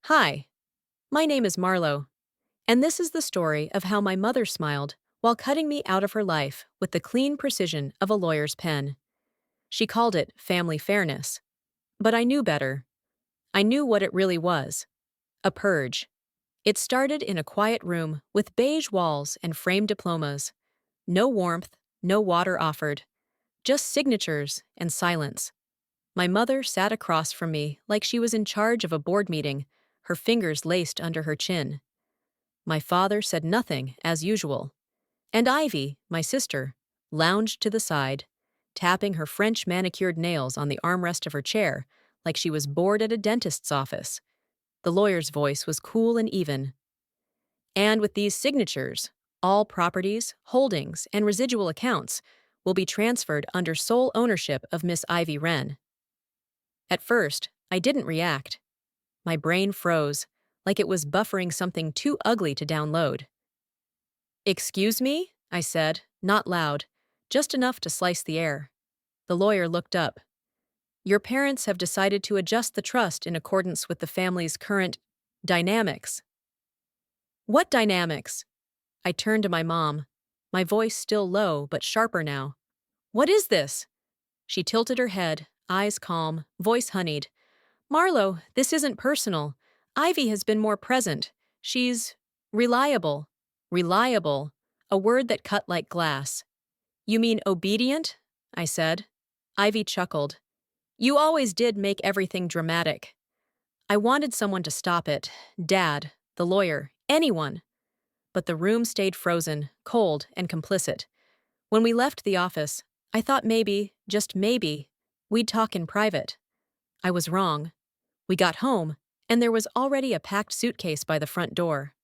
Hi, my name is Marlo, and this is the story of how my mother smiled while cutting me out of her life with the clean precision of a lawyer's pen. She called it family fairness, but I knew better. I knew what it really was: a purge. It started in a quiet room with beige walls and framed diplomas. No warmth, no water offered, just signatures and silence. My mother sat across from me like she was in charge of a board meeting, her fingers laced under her chin. My father said nothing, as usual, and Ivy, my sister, lounged to the side, tapping her French manicured nails on the armrest of her chair like she was bored at a dentist's office. The lawyer's voice was cool and even. And with these signatures, all properties, holdings, and residual accounts will be transferred under sole ownership of Miss Ivy Wren. At first, I didn't react. My brain froze, like it was buffering something too ugly to download. "Excuse me?" I said, not loud, just enough to slice the air. The lawyer looked up. "Your parents have decided to adjust the trust in accordance with the family's current dynamics." "What dynamics?" I turned to my mom, my voice still low but sharper now. "What is this?" She tilted her head, eyes calm, voice honeyed. "Marlo, this isn't personal. Ivy has been more present. She's reliable." Reliable, a word that cut like glass. "You mean obedient?" I said. Ivy chuckled. "You always did make everything dramatic." I wanted someone to stop it. Dad, the lawyer, anyone. But the room stayed frozen, cold, and complicit. When we left the office, I thought maybe, just maybe, we'd talk in private. I was wrong. We got home, and there was already a packed suitcase by the front door.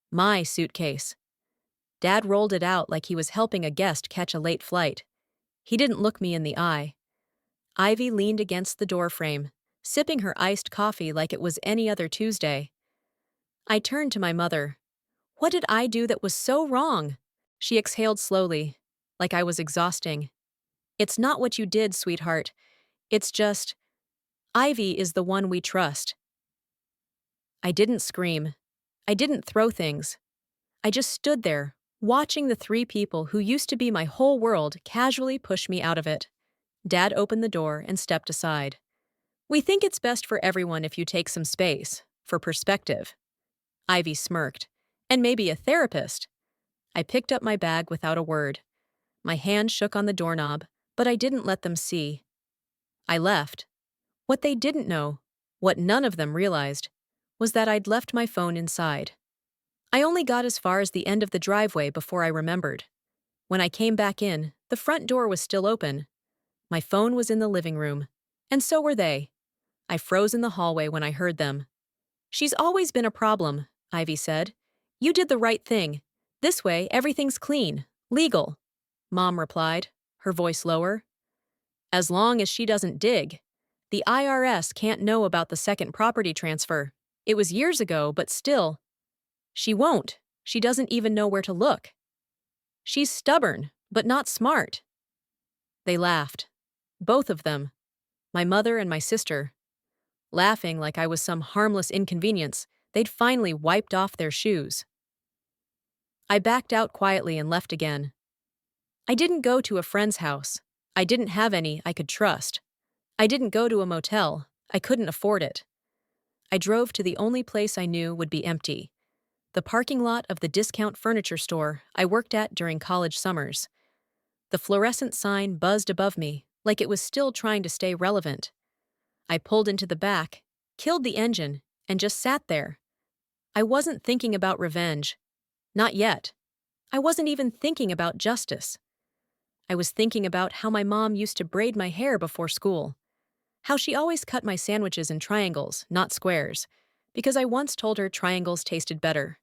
My suitcase. Dad rolled it out like he was helping a guest catch a late flight. He didn't look me in the eye. Ivy leaned against the doorframe, sipping her iced coffee like it was any other Tuesday. I turned to my mother. What did I do that was so wrong? She exhaled slowly, like I was exhausting. "It's not what you did, sweetheart. It's just, Ivy is the one we trust." I didn't scream. I didn't throw things. I just stood there, watching the three people who used to be my whole world casually push me out of it. Dad opened the door and stepped aside. "We think it's best for everyone if you take some space, for perspective." Ivy smirked. "And maybe a therapist." I picked up my bag without a word. My hand shook on the doorknob, but I didn't let them see. I left. What they didn't know, what none of them realized, was that I'd left my phone inside. I only got as far as the end of the driveway before I remembered. When I came back in, the front door was still open. My phone was in the living room, and so were they. I froze in the hallway when I heard them. "She's always been a problem," Ivy said. "You did the right thing. This way, everything's clean, legal." Mom replied, her voice lower. "As long as she doesn't dig. The IRS can't know about the second property transfer. It was years ago, but still." "She won't. She doesn't even know where to look." "She's stubborn, but not smart." They laughed. Both of them. My mother and my sister. Laughing like I was some harmless inconvenience, they'd finally wiped off their shoes. I backed out quietly and left again. I didn't go to a friend's house. I didn't have any I could trust. I didn't go to a motel. I couldn't afford it. I drove to the only place I knew would be empty: the parking lot of the discount furniture store I worked at during college summers. The fluorescent sign buzzed above me, like it was still trying to stay relevant. I pulled into the back, killed the engine, and just sat there. I wasn't thinking about revenge. Not yet. I wasn't even thinking about justice. I was thinking about how my mom used to braid my hair before school. How she always cut my sandwiches in triangles, not squares, because I once told her triangles tasted better.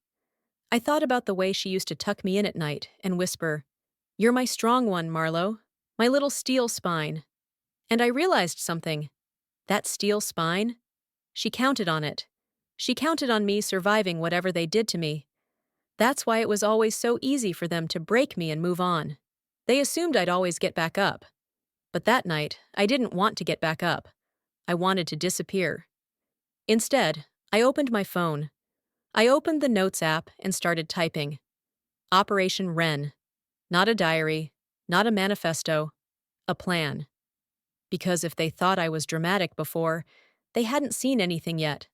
I thought about the way she used to tuck me in at night and whisper, "You're my strong one, Marlo, my little steel spine." And I realized something. That steel spine? She counted on it. She counted on me surviving whatever they did to me. That's why it was always so easy for them to break me and move on. They assumed I'd always get back up. But that night, I didn't want to get back up. I wanted to disappear. Instead, I opened my phone. I opened the Notes app and started typing. Operation Wren. Not a diary, not a manifesto, a plan. Because if they thought I was dramatic before, they hadn't seen anything yet.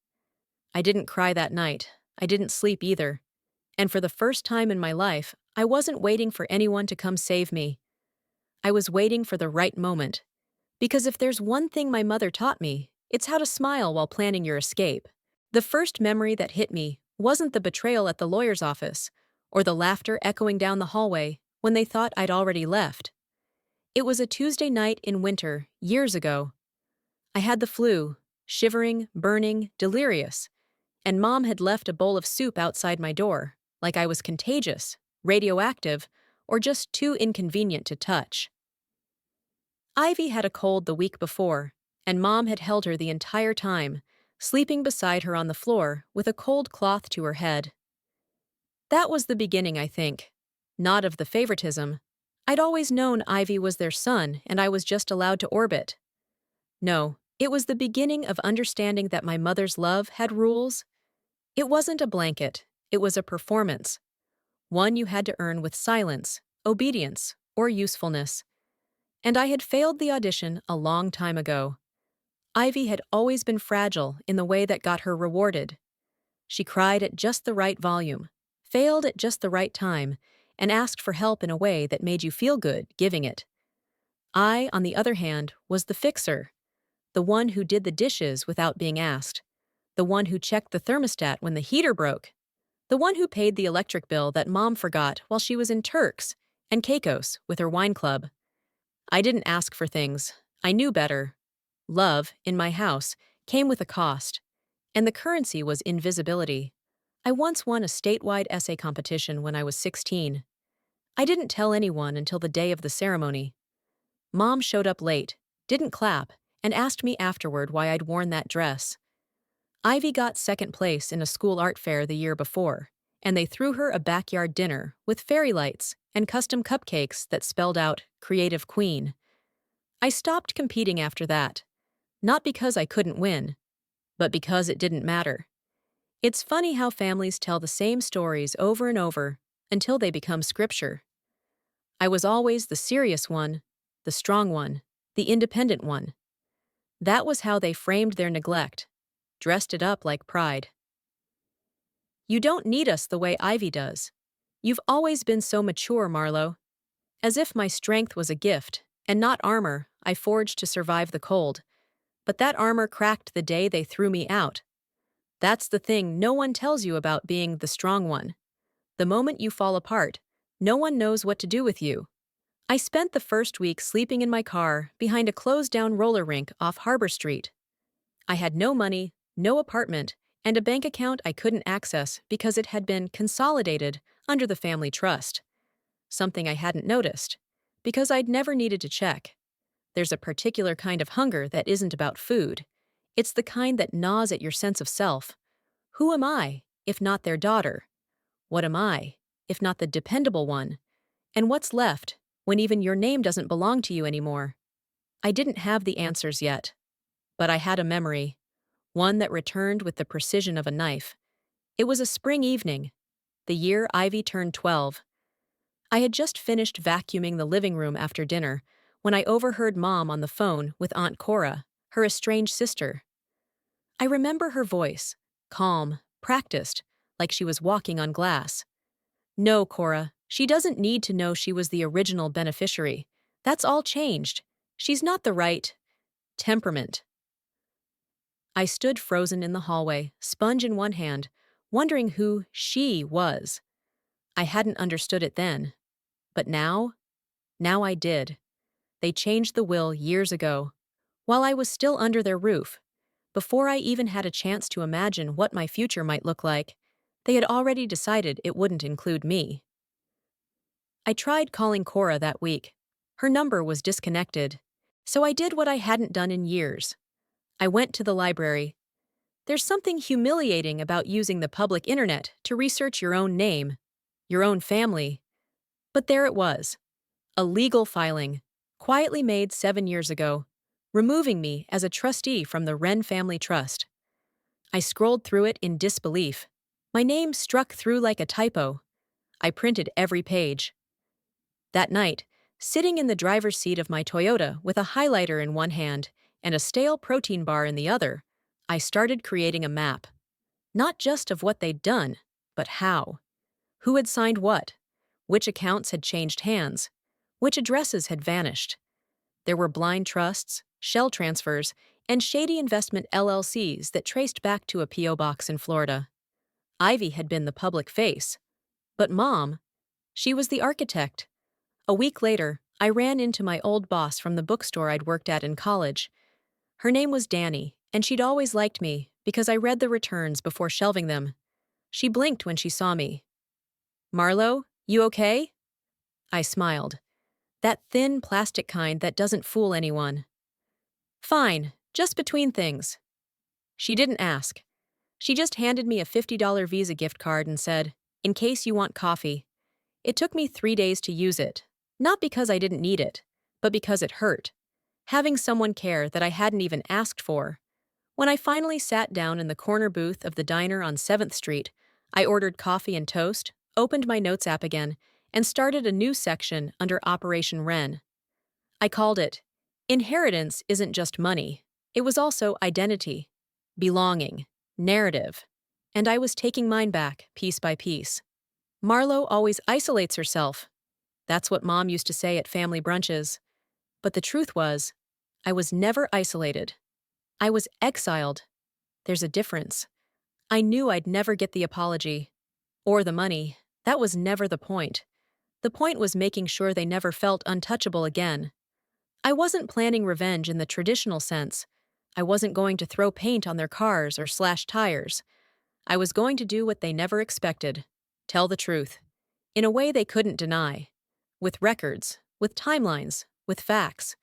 I didn't cry that night. I didn't sleep either. And for the first time in my life, I wasn't waiting for anyone to come save me. I was waiting for the right moment. Because if there's one thing my mother taught me, it's how to smile while planning your escape. The first memory that hit me wasn't the betrayal at the lawyer's office, or the laughter echoing down the hallway when they thought I'd already left. It was a Tuesday night in winter, years ago. I had the flu, shivering, burning, delirious, and Mom had left a bowl of soup outside my door, like I was contagious, radioactive, or just too inconvenient to touch. Ivy had a cold the week before, and Mom had held her the entire time, sleeping beside her on the floor with a cold cloth to her head. That was the beginning, I think. Not of the favoritism. I'd always known Ivy was their son and I was just allowed to orbit. No, it was the beginning of understanding that my mother's love had rules. It wasn't a blanket, it was a performance. One you had to earn with silence, obedience, or usefulness. And I had failed the audition a long time ago. Ivy had always been fragile in the way that got her rewarded. She cried at just the right volume, failed at just the right time, and asked for help in a way that made you feel good giving it. I, on the other hand, was the fixer, the one who did the dishes without being asked, the one who checked the thermostat when the heater broke, the one who paid the electric bill that Mom forgot while she was in Turks and Caicos with her wine club. I didn't ask for things. I knew better. Love, in my house, came with a cost, and the currency was invisibility. I once won a statewide essay competition when I was 16. I didn't tell anyone until the day of the ceremony. Mom showed up late, didn't clap, and asked me afterward why I'd worn that dress. Ivy got second place in a school art fair the year before, and they threw her a backyard dinner with fairy lights and custom cupcakes that spelled out Creative Queen. I stopped competing after that, not because I couldn't win, but because it didn't matter. It's funny how families tell the same stories over and over until they become scripture. I was always the serious one, the strong one, the independent one. That was how they framed their neglect, dressed it up like pride. You don't need us the way Ivy does. You've always been so mature, Marlo. As if my strength was a gift, and not armor I forged to survive the cold. But that armor cracked the day they threw me out. That's the thing no one tells you about being the strong one. The moment you fall apart, no one knows what to do with you. I spent the first week sleeping in my car behind a closed-down roller rink off Harbor Street. I had no money, no apartment, and a bank account I couldn't access because it had been consolidated under the family trust. Something I hadn't noticed, because I'd never needed to check. There's a particular kind of hunger that isn't about food. It's the kind that gnaws at your sense of self. Who am I, if not their daughter? What am I, if not the dependable one? And what's left, when even your name doesn't belong to you anymore? I didn't have the answers yet. But I had a memory, one that returned with the precision of a knife. It was a spring evening, the year Ivy turned 12. I had just finished vacuuming the living room after dinner when I overheard Mom on the phone with Aunt Cora, her estranged sister. I remember her voice, calm, practiced, like she was walking on glass. No, Cora, she doesn't need to know she was the original beneficiary. That's all changed. She's not the right temperament. I stood frozen in the hallway, sponge in one hand, wondering who she was. I hadn't understood it then. But now I did. They changed the will years ago, while I was still under their roof. Before I even had a chance to imagine what my future might look like, they had already decided it wouldn't include me. I tried calling Cora that week. Her number was disconnected, so I did what I hadn't done in years. I went to the library. There's something humiliating about using the public internet to research your own name, your own family. But there it was, a legal filing, quietly made 7 years ago, removing me as a trustee from the Wren Family Trust. I scrolled through it in disbelief. My name struck through like a typo. I printed every page. That night, sitting in the driver's seat of my Toyota with a highlighter in one hand and a stale protein bar in the other, I started creating a map. Not just of what they'd done, but how. Who had signed what? Which accounts had changed hands? Which addresses had vanished? There were blind trusts, shell transfers, and shady investment LLCs that traced back to a P.O. box in Florida. Ivy had been the public face. But Mom, she was the architect. A week later, I ran into my old boss from the bookstore I'd worked at in college. Her name was Danny, and she'd always liked me because I read the returns before shelving them. She blinked when she saw me. "Marlo, you okay?" I smiled. That thin plastic kind that doesn't fool anyone. "Fine, just between things." She didn't ask. She just handed me a $50 Visa gift card and said, "In case you want coffee." It took me 3 days to use it. Not because I didn't need it, but because it hurt. Having someone care that I hadn't even asked for. When I finally sat down in the corner booth of the diner on 7th Street, I ordered coffee and toast, opened my notes app again, and started a new section under Operation Wren. I called it, "Inheritance Isn't Just Money." It was also identity, belonging, narrative. And I was taking mine back, piece by piece. Marlo always isolates herself. That's what Mom used to say at family brunches. But the truth was, I was never isolated. I was exiled. There's a difference. I knew I'd never get the apology. Or the money. That was never the point. The point was making sure they never felt untouchable again. I wasn't planning revenge in the traditional sense. I wasn't going to throw paint on their cars or slash tires. I was going to do what they never expected. Tell the truth. In a way they couldn't deny. With records, with timelines, with facts.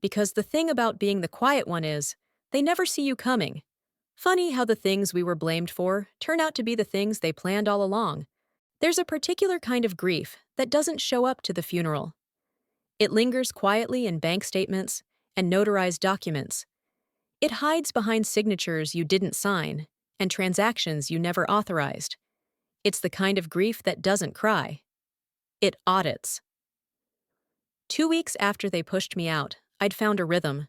Because the thing about being the quiet one is, they never see you coming. Funny how the things we were blamed for turn out to be the things they planned all along. There's a particular kind of grief that doesn't show up to the funeral. It lingers quietly in bank statements and notarized documents. It hides behind signatures you didn't sign and transactions you never authorized. It's the kind of grief that doesn't cry. It audits. 2 weeks after they pushed me out, I'd found a rhythm.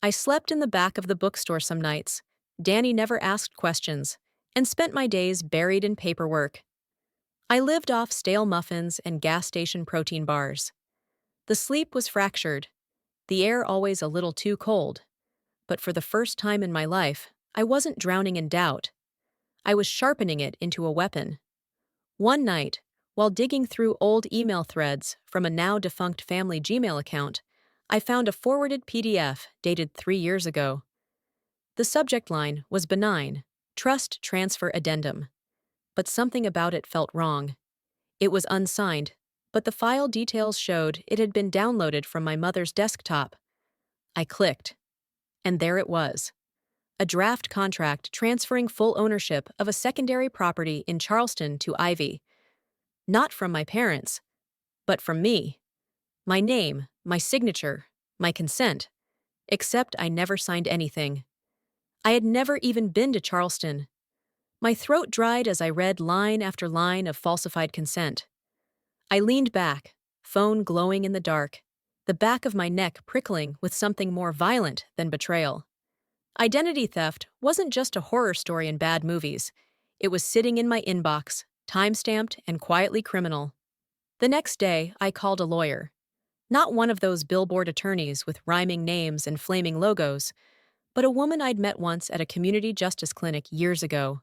I slept in the back of the bookstore some nights. Danny never asked questions, and spent my days buried in paperwork. I lived off stale muffins and gas station protein bars. The sleep was fractured, the air always a little too cold. But for the first time in my life, I wasn't drowning in doubt. I was sharpening it into a weapon. One night, while digging through old email threads from a now-defunct family Gmail account, I found a forwarded PDF dated 3 years ago. The subject line was benign, Trust Transfer Addendum. But something about it felt wrong. It was unsigned, but the file details showed it had been downloaded from my mother's desktop. I clicked, and there it was. A draft contract transferring full ownership of a secondary property in Charleston to Ivy. Not from my parents, but from me. My name, my signature, my consent. Except I never signed anything. I had never even been to Charleston. My throat dried as I read line after line of falsified consent. I leaned back, phone glowing in the dark, the back of my neck prickling with something more violent than betrayal. Identity theft wasn't just a horror story in bad movies. It was sitting in my inbox, time-stamped and quietly criminal. The next day, I called a lawyer. Not one of those billboard attorneys with rhyming names and flaming logos, but a woman I'd met once at a community justice clinic years ago.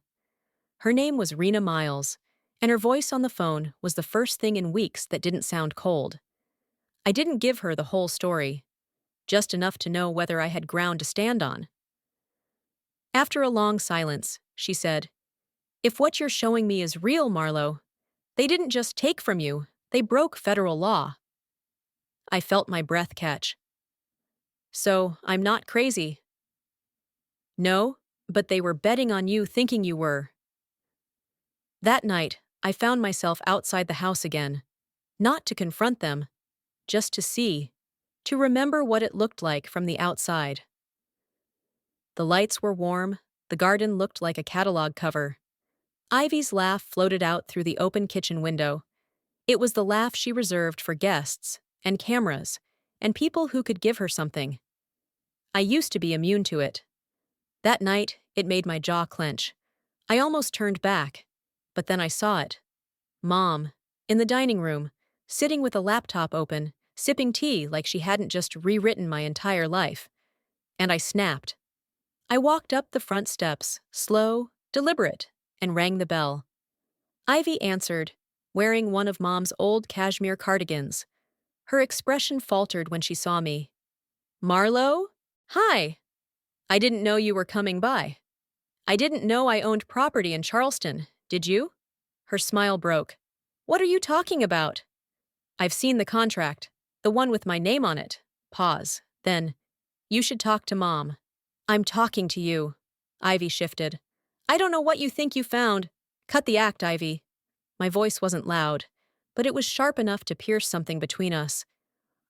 Her name was Rena Miles, and her voice on the phone was the first thing in weeks that didn't sound cold. I didn't give her the whole story, just enough to know whether I had ground to stand on. After a long silence, she said, "If what you're showing me is real, Marlo, they didn't just take from you, they broke federal law." I felt my breath catch. "So, I'm not crazy." "No, but they were betting on you thinking you were." That night, I found myself outside the house again. Not to confront them, just to see, to remember what it looked like from the outside. The lights were warm, The garden looked like a catalog cover. Ivy's laugh floated out through the open kitchen window. It was the laugh she reserved for guests, and cameras, and people who could give her something. I used to be immune to it. That night, it made my jaw clench. I almost turned back, but then I saw it. Mom, in the dining room, sitting with a laptop open, sipping tea like she hadn't just rewritten my entire life. And I snapped. I walked up the front steps, slow, deliberate, and rang the bell. Ivy answered, wearing one of Mom's old cashmere cardigans. Her expression faltered when she saw me. Marlo? Hi. I didn't know you were coming by. I didn't know I owned property in Charleston, did you? Her smile broke. What are you talking about? I've seen the contract, the one with my name on it. Pause. Then, you should talk to Mom. I'm talking to you. Ivy shifted. I don't know what you think you found. Cut the act, Ivy. My voice wasn't loud, but it was sharp enough to pierce something between us.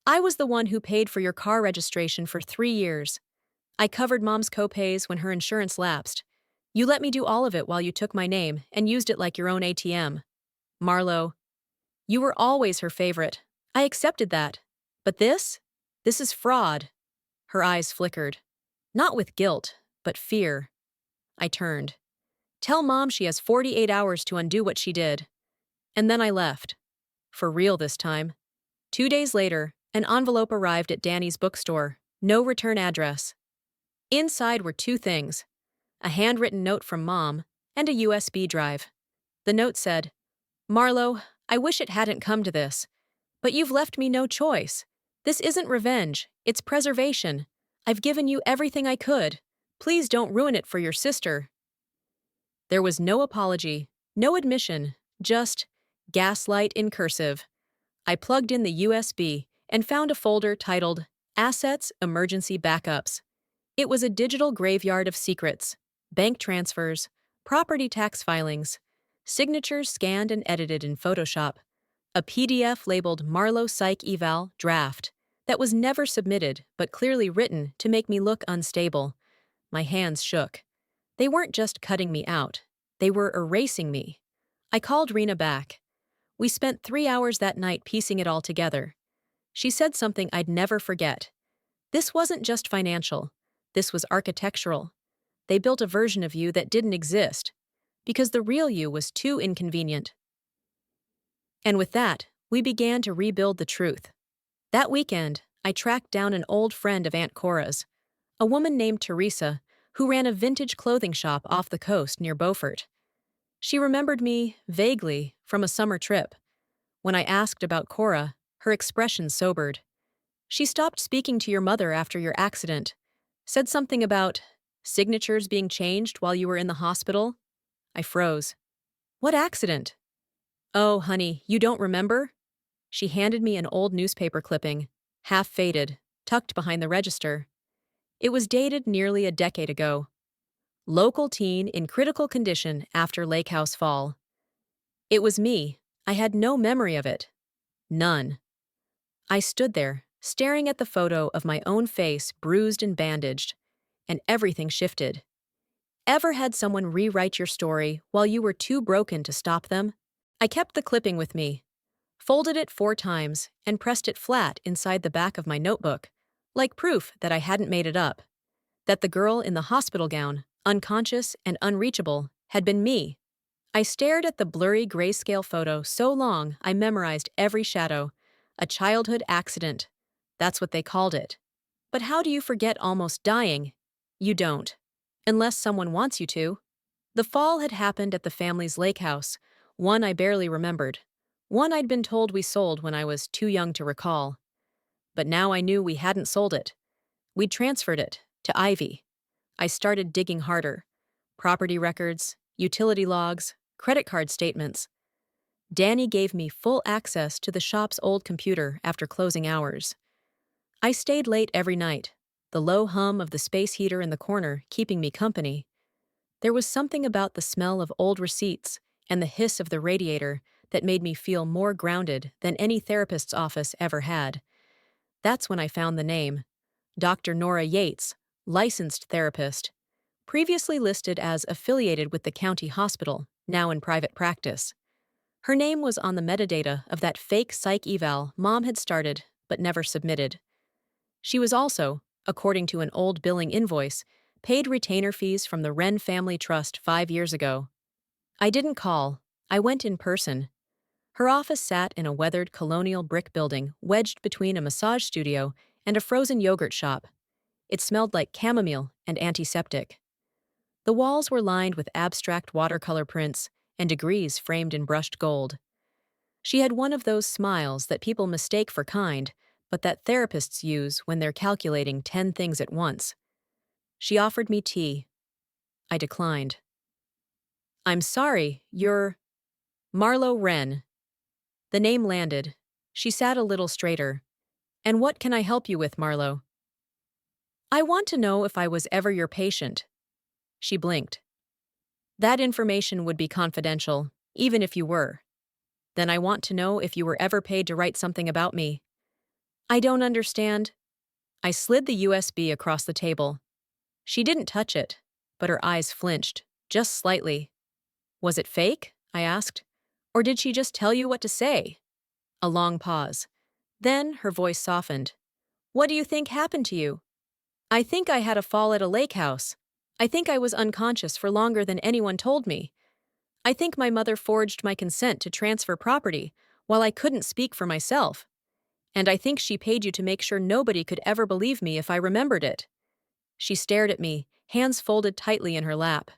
I was the one who paid for your car registration for 3 years. I covered Mom's copays when her insurance lapsed. You let me do all of it while you took my name and used it like your own ATM. Marlo, you were always her favorite. I accepted that. But this? This is fraud. Her eyes flickered. Not with guilt, but fear. I turned. Tell Mom she has 48 hours to undo what she did. And then I left. For real this time. 2 days later, an envelope arrived at Danny's bookstore. No return address. Inside were 2 things. A handwritten note from Mom and a USB drive. The note said, Marlo, I wish it hadn't come to this. But you've left me no choice. This isn't revenge, it's preservation. I've given you everything I could. Please don't ruin it for your sister. There was no apology, no admission, just gaslight in cursive. I plugged in the USB and found a folder titled Assets Emergency Backups. It was a digital graveyard of secrets, bank transfers, property tax filings, signatures scanned and edited in Photoshop, a PDF labeled Marlo Psych Eval Draft that was never submitted but clearly written to make me look unstable. My hands shook. They weren't just cutting me out. They were erasing me. I called Rena back. We spent 3 hours that night piecing it all together. She said something I'd never forget. This wasn't just financial. This was architectural. They built a version of you that didn't exist, because the real you was too inconvenient. And with that, we began to rebuild the truth. That weekend, I tracked down an old friend of Aunt Cora's, a woman named Teresa, who ran a vintage clothing shop off the coast near Beaufort. She remembered me, vaguely, from a summer trip. When I asked about Cora, her expression sobered. She stopped speaking to your mother after your accident, said something about signatures being changed while you were in the hospital. I froze. What accident? Oh, honey, you don't remember? She handed me an old newspaper clipping, half faded, tucked behind the register. It was dated nearly a decade ago. Local teen in critical condition after lake house fall. It was me. I had no memory of it. None. I stood there, staring at the photo of my own face bruised and bandaged, and everything shifted. Ever had someone rewrite your story while you were too broken to stop them? I kept the clipping with me, folded it 4 times, and pressed it flat inside the back of my notebook, like proof that I hadn't made it up, that the girl in the hospital gown, unconscious and unreachable, had been me. I stared at the blurry grayscale photo so long I memorized every shadow. A childhood accident. That's what they called it. But how do you forget almost dying? You don't. Unless someone wants you to. The fall had happened at the family's lake house, one I barely remembered. One I'd been told we sold when I was too young to recall. But now I knew we hadn't sold it. We'd transferred it to Ivy. I started digging harder. Property records, utility logs, credit card statements. Danny gave me full access to the shop's old computer after closing hours. I stayed late every night, the low hum of the space heater in the corner keeping me company. There was something about the smell of old receipts and the hiss of the radiator that made me feel more grounded than any therapist's office ever had. That's when I found the name. Dr. Nora Yates, licensed therapist. previously listed as affiliated with the county hospital, now in private practice. Her name was on the metadata of that fake psych eval Mom had started but never submitted. She was also, according to an old billing invoice, paid retainer fees from the Wren Family Trust 5 years ago. I didn't call. I went in person. Her office sat in a weathered colonial brick building wedged between a massage studio and a frozen yogurt shop. It smelled like chamomile and antiseptic. The walls were lined with abstract watercolor prints and degrees framed in brushed gold. She had one of those smiles that people mistake for kind, but that therapists use when they're calculating 10 things at once. She offered me tea. I declined. "I'm sorry, you're Marlo Wren." The name landed. She sat a little straighter. "And what can I help you with, Marlo?" "I want to know if I was ever your patient." She blinked. "That information would be confidential, even if you were." "Then I want to know if you were ever paid to write something about me." "I don't understand." I slid the USB across the table. She didn't touch it, but her eyes flinched, just slightly. "Was it fake?" I asked. "Or did she just tell you what to say?" A long pause. Then her voice softened. "What do you think happened to you?" "I think I had a fall at a lake house. I think I was unconscious for longer than anyone told me. I think my mother forged my consent to transfer property while I couldn't speak for myself. And I think she paid you to make sure nobody could ever believe me if I remembered it." She stared at me, hands folded tightly in her lap.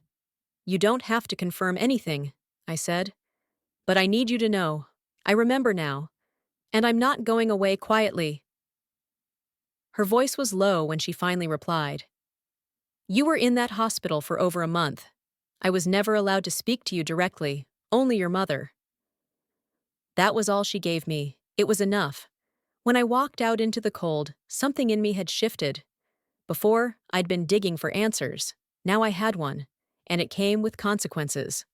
"You don't have to confirm anything," I said. "But I need you to know. I remember now. And I'm not going away quietly." Her voice was low when she finally replied. "You were in that hospital for over a month. I was never allowed to speak to you directly, only your mother." That was all she gave me. It was enough. When I walked out into the cold, something in me had shifted. Before, I'd been digging for answers. Now I had one, and it came with consequences.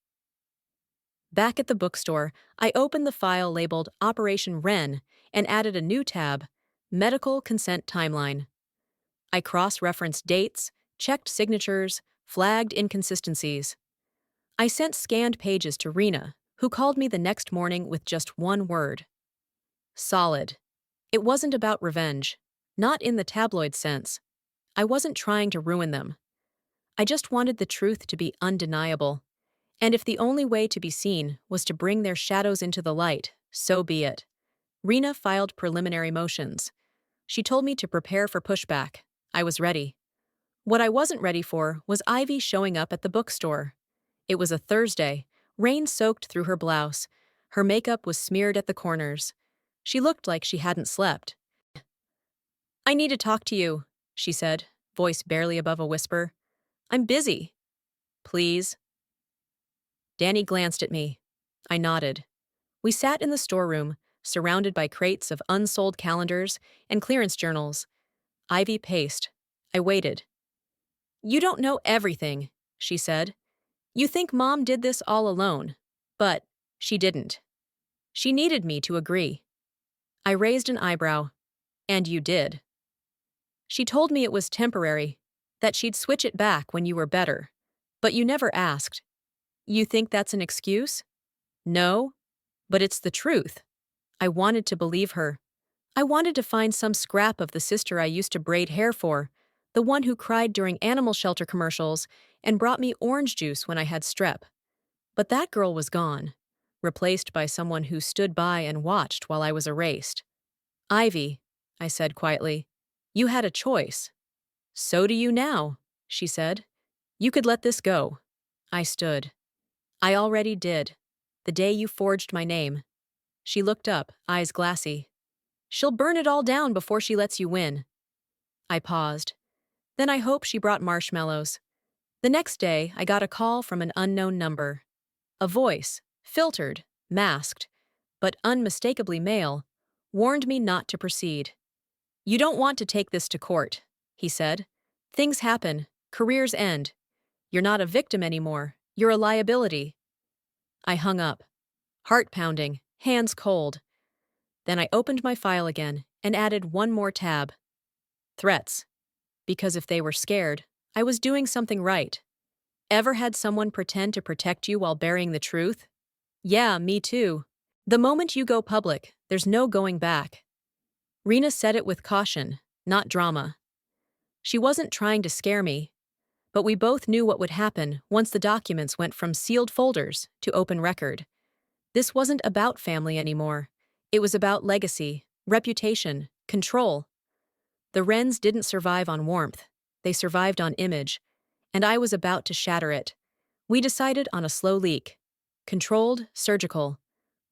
Back at the bookstore, I opened the file labeled Operation Wren and added a new tab, Medical Consent Timeline. I cross-referenced dates, checked signatures, flagged inconsistencies. I sent scanned pages to Rena, who called me the next morning with just one word. Solid. It wasn't about revenge. Not in the tabloid sense. I wasn't trying to ruin them. I just wanted the truth to be undeniable. And if the only way to be seen was to bring their shadows into the light, so be it. Rena filed preliminary motions. She told me to prepare for pushback. I was ready. What I wasn't ready for was Ivy showing up at the bookstore. It was a Thursday, rain soaked through her blouse. Her makeup was smeared at the corners. She looked like she hadn't slept. "I need to talk to you," she said, voice barely above a whisper. "I'm busy." "Please." Danny glanced at me. I nodded. We sat in the storeroom, surrounded by crates of unsold calendars and clearance journals. Ivy paced. I waited. "You don't know everything," she said. "You think Mom did this all alone. But she didn't. She needed me to agree." I raised an eyebrow. "And you did." "She told me it was temporary, that she'd switch it back when you were better. But you never asked." "You think that's an excuse?" "No, but it's the truth." I wanted to believe her. I wanted to find some scrap of the sister I used to braid hair for, the one who cried during animal shelter commercials and brought me orange juice when I had strep. But that girl was gone, replaced by someone who stood by and watched while I was erased. "Ivy," I said quietly, "you had a choice." "So do you now," she said. "You could let this go." I stood. "I already did. The day you forged my name." She looked up, eyes glassy. "She'll burn it all down before she lets you win." I paused. Then I hope she brought marshmallows. The next day, I got a call from an unknown number. A voice, filtered, masked, but unmistakably male, warned me not to proceed. "You don't want to take this to court," he said. "Things happen. Careers end. You're not a victim anymore. You're a liability." I hung up. Heart pounding, hands cold. Then I opened my file again and added one more tab. Threats. Because if they were scared, I was doing something right. Ever had someone pretend to protect you while burying the truth? Yeah, me too. The moment you go public, there's no going back. Rena said it with caution, not drama. She wasn't trying to scare me, but we both knew what would happen once the documents went from sealed folders to open record. This wasn't about family anymore. It was about legacy, reputation, control. The Wrens didn't survive on warmth. They survived on image, and I was about to shatter it. We decided on a slow leak. Controlled, surgical.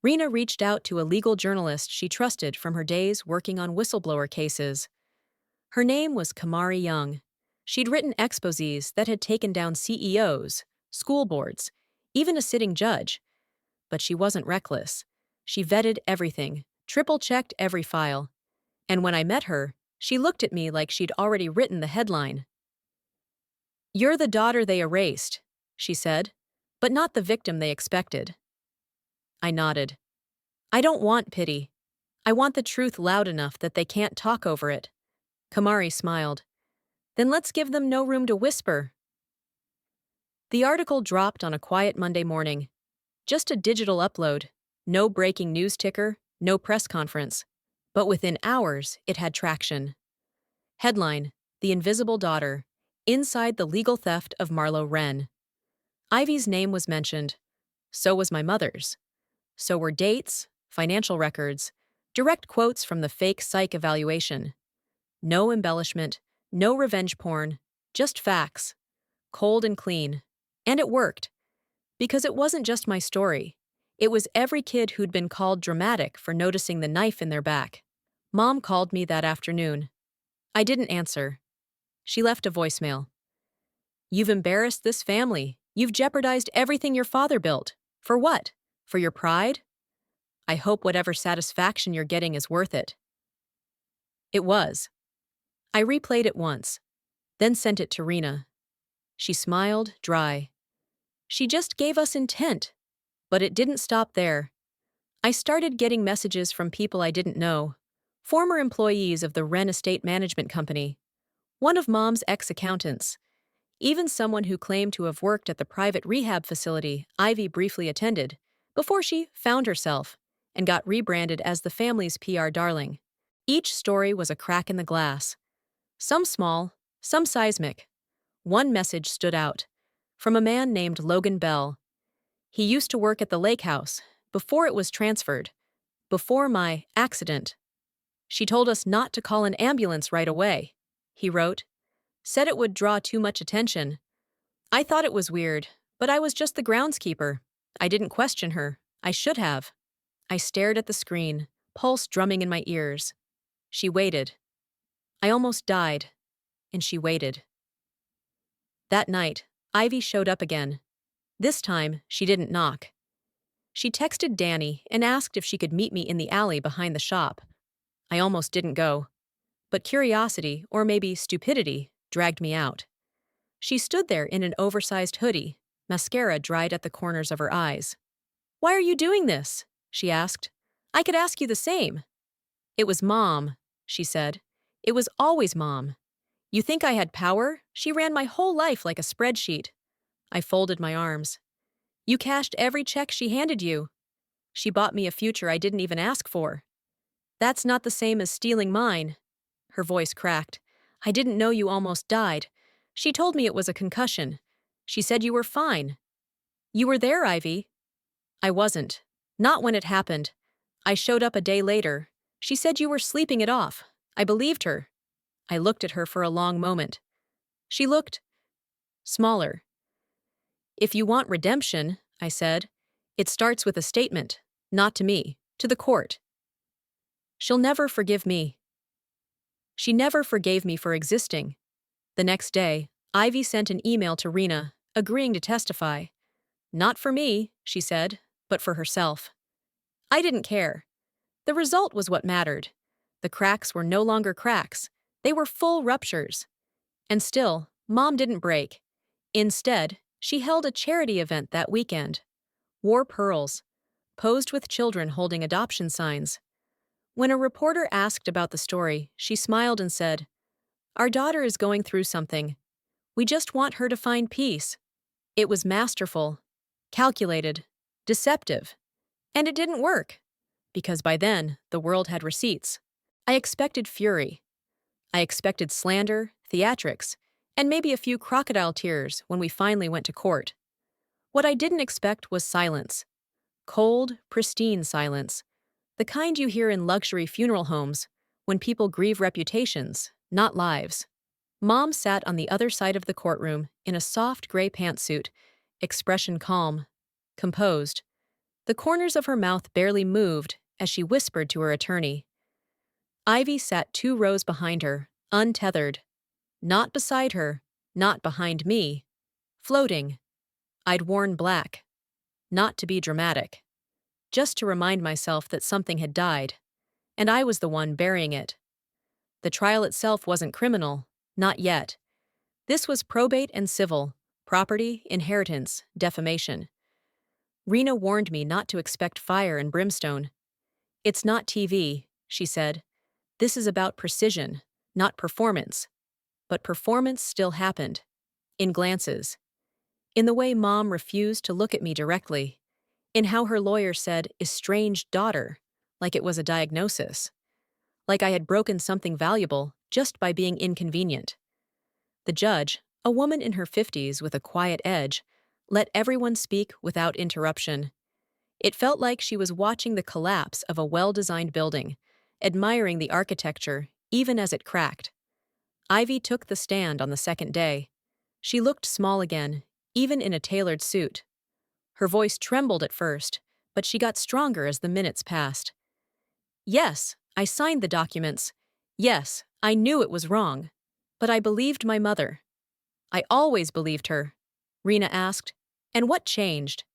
Rena reached out to a legal journalist she trusted from her days working on whistleblower cases. Her name was Kamari Young. She'd written exposés that had taken down CEOs, school boards, even a sitting judge. But she wasn't reckless. She vetted everything, triple-checked every file. And when I met her, she looked at me like she'd already written the headline. "You're the daughter they erased," she said, "but not the victim they expected." I nodded. I don't want pity. I want the truth loud enough that they can't talk over it. Kamari smiled. Then let's give them no room to whisper. The article dropped on a quiet Monday morning. Just a digital upload. No breaking news ticker, no press conference. But within hours, it had traction. Headline: The Invisible Daughter. Inside the Legal Theft of Marlo Wren. Ivy's name was mentioned. So was my mother's. So were dates, financial records, direct quotes from the fake psych evaluation. No embellishment, no revenge porn, just facts. Cold and clean. And it worked. Because it wasn't just my story. It was every kid who'd been called dramatic for noticing the knife in their back. Mom called me that afternoon. I didn't answer. She left a voicemail. "You've embarrassed this family. You've jeopardized everything your father built. For what? For your pride? I hope whatever satisfaction you're getting is worth it." It was. I replayed it once, then sent it to Rena. She smiled, dry. She just gave us intent. But it didn't stop there. I started getting messages from people I didn't know. Former employees of the Wren Estate Management Company. One of Mom's ex-accountants. Even someone who claimed to have worked at the private rehab facility Ivy briefly attended, before she found herself and got rebranded as the family's PR darling. Each story was a crack in the glass. Some small, some seismic. One message stood out, from a man named Logan Bell. He used to work at the lake house, before it was transferred, before my accident. "She told us not to call an ambulance right away," he wrote. "Said it would draw too much attention. I thought it was weird, but I was just the groundskeeper. I didn't question her. I should have." I stared at the screen, pulse drumming in my ears. She waited. I almost died, and she waited. That night, Ivy showed up again. This time, she didn't knock. She texted Danny and asked if she could meet me in the alley behind the shop. I almost didn't go. But curiosity, or maybe stupidity, dragged me out. She stood there in an oversized hoodie, mascara dried at the corners of her eyes. "Why are you doing this?" she asked. "I could ask you the same." "It was Mom," she said. "It was always Mom. You think I had power? She ran my whole life like a spreadsheet." I folded my arms. "You cashed every check she handed you. She bought me a future I didn't even ask for." "That's not the same as stealing mine." Her voice cracked. "I didn't know you almost died. She told me it was a concussion. She said you were fine." "You were there, Ivy." "I wasn't. Not when it happened. I showed up a day later. She said you were sleeping it off. I believed her." I looked at her for a long moment. She looked smaller. "If you want redemption," I said, "it starts with a statement, not to me, to the court." "She'll never forgive me." She never forgave me for existing. The next day, Ivy sent an email to Rena, agreeing to testify. "Not for me," she said, "but for herself." I didn't care. The result was what mattered. The cracks were no longer cracks. They were full ruptures. And still, Mom didn't break. Instead, she held a charity event that weekend. Wore pearls. Posed with children holding adoption signs. When a reporter asked about the story, she smiled and said, "Our daughter is going through something. We just want her to find peace. It was masterful, calculated, deceptive. And it didn't work, because by then, the world had receipts. I expected fury. I expected slander, theatrics, and maybe a few crocodile tears when we finally went to court. What I didn't expect was silence. Cold, pristine silence. The kind you hear in luxury funeral homes when people grieve reputations, not lives. Mom sat on the other side of the courtroom in a soft gray pantsuit, expression calm, composed. The corners of her mouth barely moved as she whispered to her attorney. Ivy sat 2 rows behind her, untethered. Not beside her, not behind me. Floating. I'd worn black. Not to be dramatic. Just to remind myself that something had died. And I was the one burying it. The trial itself wasn't criminal. Not yet. This was probate and civil. Property, inheritance, defamation. Rena warned me not to expect fire and brimstone. It's not TV, she said. This is about precision, not performance. But performance still happened. In glances. In the way Mom refused to look at me directly. In how her lawyer said, estranged daughter, like it was a diagnosis. Like I had broken something valuable just by being inconvenient. The judge, a woman in her 50s with a quiet edge, let everyone speak without interruption. It felt like she was watching the collapse of a well-designed building, admiring the architecture even as it cracked. Ivy took the stand on the second day. She looked small again, even in a tailored suit. Her voice trembled at first, but she got stronger as the minutes passed. Yes, I signed the documents. Yes, I knew it was wrong. But I believed my mother. I always believed her. Rena asked, and what changed?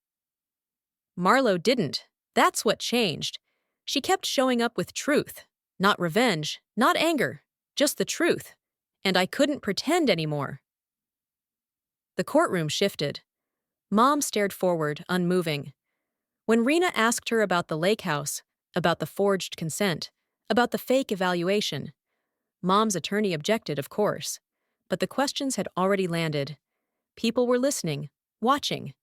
Marlo didn't. That's what changed. She kept showing up with truth. Not revenge, not anger, just the truth. And I couldn't pretend anymore. The courtroom shifted. Mom stared forward, unmoving. When Rena asked her about the lake house, about the forged consent, about the fake evaluation, Mom's attorney objected, of course. But the questions had already landed. People were listening, watching.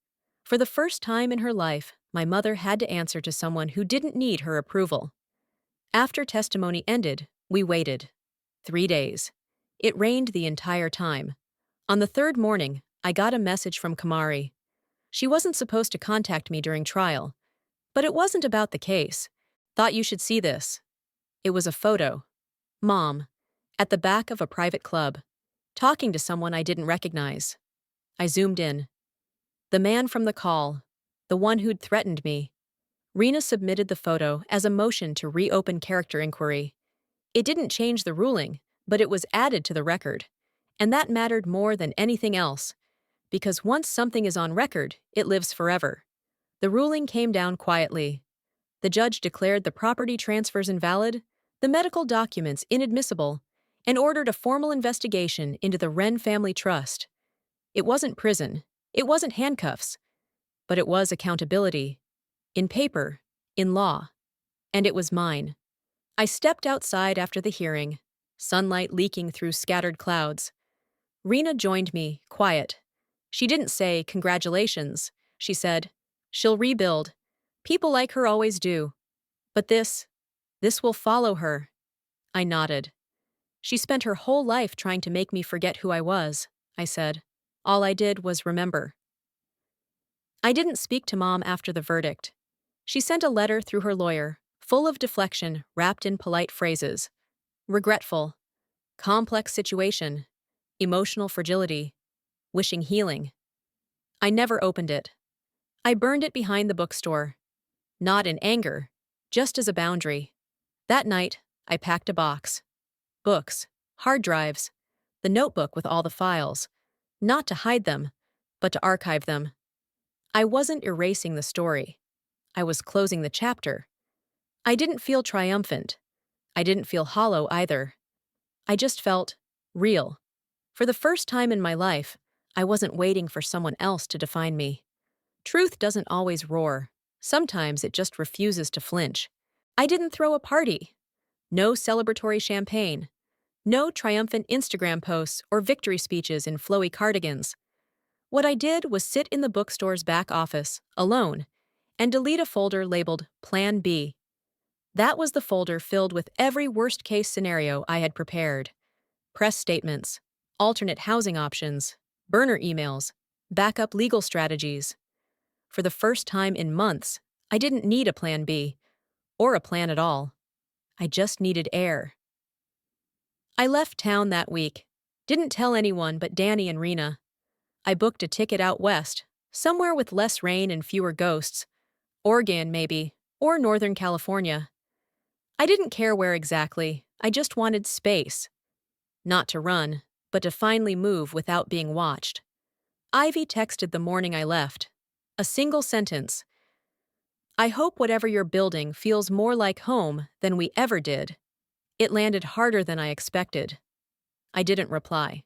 For the first time in her life, my mother had to answer to someone who didn't need her approval. After testimony ended, we waited. 3 days. It rained the entire time. On the third morning, I got a message from Kamari. She wasn't supposed to contact me during trial. But it wasn't about the case. Thought you should see this. It was a photo. Mom. At the back of a private club. Talking to someone I didn't recognize. I zoomed in. The man from the call. The one who'd threatened me. Rena submitted the photo as a motion to reopen character inquiry. It didn't change the ruling, but it was added to the record. And that mattered more than anything else. Because once something is on record, it lives forever. The ruling came down quietly. The judge declared the property transfers invalid, the medical documents inadmissible, and ordered a formal investigation into the Wren family trust. It wasn't prison, it wasn't handcuffs, but it was accountability. In paper, in law. And it was mine. I stepped outside after the hearing, sunlight leaking through scattered clouds. Rena joined me, quiet. She didn't say, congratulations. She said, she'll rebuild. People like her always do. But this will follow her. I nodded. She spent her whole life trying to make me forget who I was, I said. All I did was remember. I didn't speak to Mom after the verdict. She sent a letter through her lawyer, full of deflection wrapped in polite phrases. Regretful. Complex situation. Emotional fragility. Wishing healing. I never opened it. I burned it behind the bookstore. Not in anger, just as a boundary. That night, I packed a box. Books, hard drives, the notebook with all the files. Not to hide them, but to archive them. I wasn't erasing the story. I was closing the chapter. I didn't feel triumphant. I didn't feel hollow either. I just felt real. For the first time in my life, I wasn't waiting for someone else to define me. Truth doesn't always roar. Sometimes it just refuses to flinch. I didn't throw a party. No celebratory champagne. No triumphant Instagram posts or victory speeches in flowy cardigans. What I did was sit in the bookstore's back office, alone, and delete a folder labeled Plan B. That was the folder filled with every worst-case scenario I had prepared. Press statements, alternate housing options, burner emails, backup legal strategies. For the first time in months, I didn't need a Plan B, or a plan at all. I just needed air. I left town that week. Didn't tell anyone but Danny and Rena. I booked a ticket out west, somewhere with less rain and fewer ghosts. Oregon, maybe, or Northern California. I didn't care where exactly, I just wanted space. Not to run, but to finally move without being watched. Ivy texted the morning I left. A single sentence. I hope whatever you're building feels more like home than we ever did. It landed harder than I expected. I didn't reply.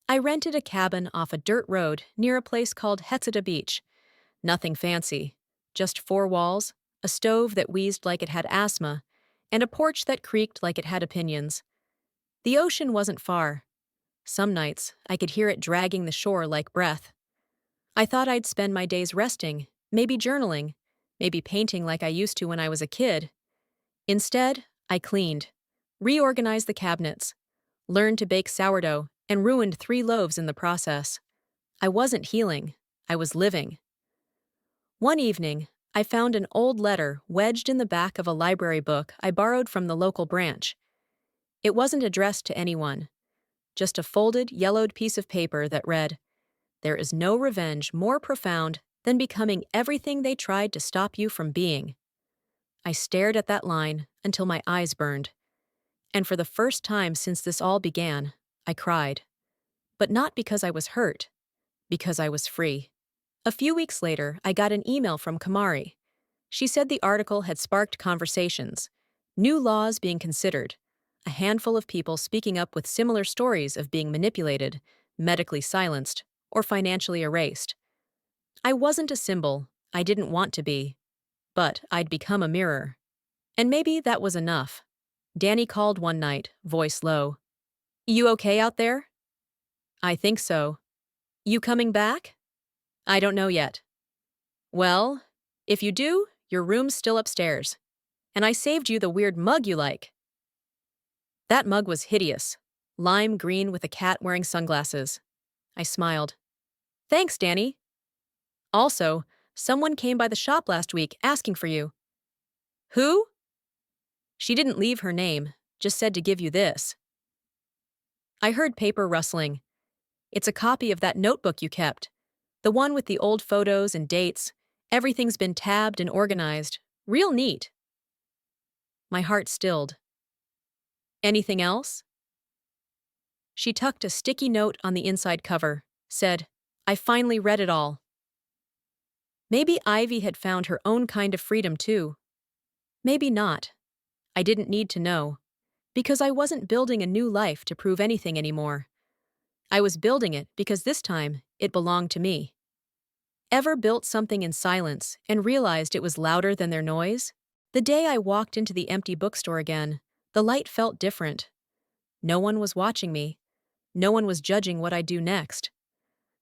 I rented a cabin off a dirt road near a place called Hetsida Beach. Nothing fancy. Just 4 walls, a stove that wheezed like it had asthma, and a porch that creaked like it had opinions. The ocean wasn't far. Some nights, I could hear it dragging the shore like breath. I thought I'd spend my days resting, maybe journaling, maybe painting like I used to when I was a kid. Instead, I cleaned, reorganized the cabinets, learned to bake sourdough, and ruined 3 loaves in the process. I wasn't healing, I was living. One evening, I found an old letter wedged in the back of a library book I borrowed from the local branch. It wasn't addressed to anyone, just a folded, yellowed piece of paper that read, "There is no revenge more profound than becoming everything they tried to stop you from being." I stared at that line until my eyes burned. And for the first time since this all began, I cried. But not because I was hurt, because I was free. A few weeks later, I got an email from Kamari. She said the article had sparked conversations, new laws being considered, a handful of people speaking up with similar stories of being manipulated, medically silenced, or financially erased. I wasn't a symbol, I didn't want to be, but I'd become a mirror. And maybe that was enough. Danny called one night, voice low. "You okay out there?" "I think so." "You coming back?" "I don't know yet." "Well, if you do, your room's still upstairs. And I saved you the weird mug you like." That mug was hideous, lime green with a cat wearing sunglasses. I smiled. "Thanks, Danny. Also, someone came by the shop last week asking for you." "Who?" "She didn't leave her name, just said to give you this." I heard paper rustling. "It's a copy of that notebook you kept. The one with the old photos and dates. Everything's been tabbed and organized. Real neat." My heart stilled. "Anything else?" She tucked a sticky note on the inside cover, said, "I finally read it all." Maybe Ivy had found her own kind of freedom too. Maybe not. I didn't need to know. Because I wasn't building a new life to prove anything anymore. I was building it because this time it belonged to me. Ever built something in silence and realized it was louder than their noise? The day I walked into the empty bookstore again, the light felt different. No one was watching me. No one was judging what I'd do next.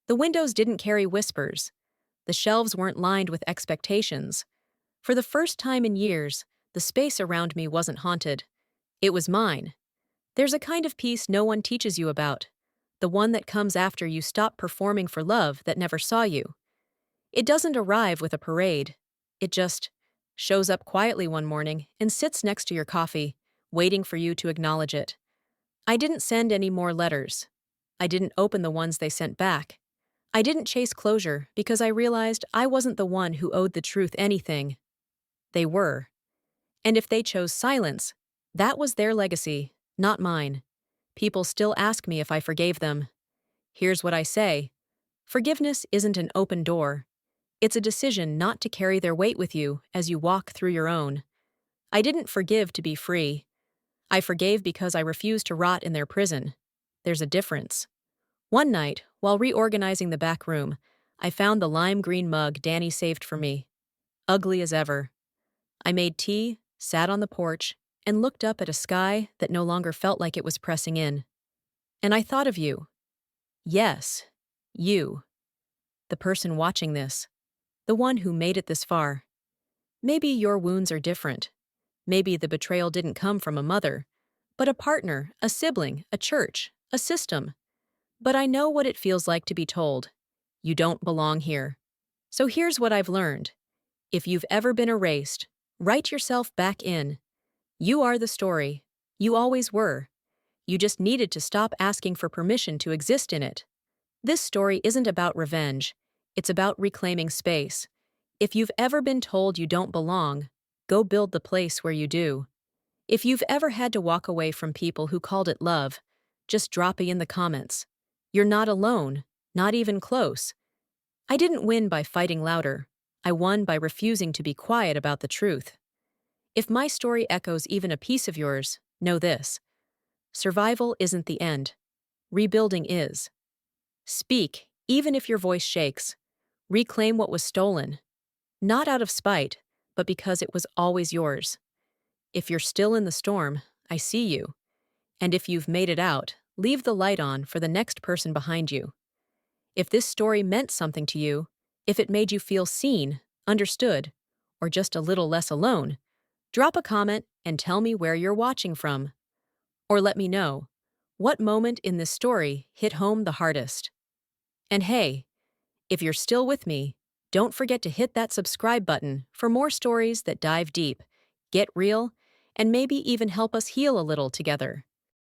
The windows didn't carry whispers. The shelves weren't lined with expectations. For the first time in years, the space around me wasn't haunted. It was mine. There's a kind of peace no one teaches you about. The one that comes after you stop performing for love that never saw you. It doesn't arrive with a parade. It just shows up quietly one morning and sits next to your coffee, waiting for you to acknowledge it. I didn't send any more letters. I didn't open the ones they sent back. I didn't chase closure because I realized I wasn't the one who owed the truth anything. They were. And if they chose silence, that was their legacy, not mine. People still ask me if I forgave them. Here's what I say. Forgiveness isn't an open door. It's a decision not to carry their weight with you as you walk through your own. I didn't forgive to be free. I forgave because I refused to rot in their prison. There's a difference. One night, while reorganizing the back room, I found the lime green mug Danny saved for me. Ugly as ever. I made tea, sat on the porch, and looked up at a sky that no longer felt like it was pressing in. And I thought of you. Yes, you, the person watching this, the one who made it this far. Maybe your wounds are different. Maybe the betrayal didn't come from a mother, but a partner, a sibling, a church, a system. But I know what it feels like to be told, you don't belong here. So here's what I've learned. If you've ever been erased, write yourself back in. You are the story. You always were. You just needed to stop asking for permission to exist in it. This story isn't about revenge. It's about reclaiming space. If you've ever been told you don't belong, go build the place where you do. If you've ever had to walk away from people who called it love, just drop it in the comments. You're not alone, not even close. I didn't win by fighting louder. I won by refusing to be quiet about the truth. If my story echoes even a piece of yours, know this. Survival isn't the end. Rebuilding is. Speak, even if your voice shakes. Reclaim what was stolen. Not out of spite, but because it was always yours. If you're still in the storm, I see you. And if you've made it out, leave the light on for the next person behind you. If this story meant something to you, if it made you feel seen, understood, or just a little less alone, drop a comment and tell me where you're watching from. Or let me know, what moment in this story hit home the hardest? And hey, if you're still with me, don't forget to hit that subscribe button for more stories that dive deep, get real, and maybe even help us heal a little together.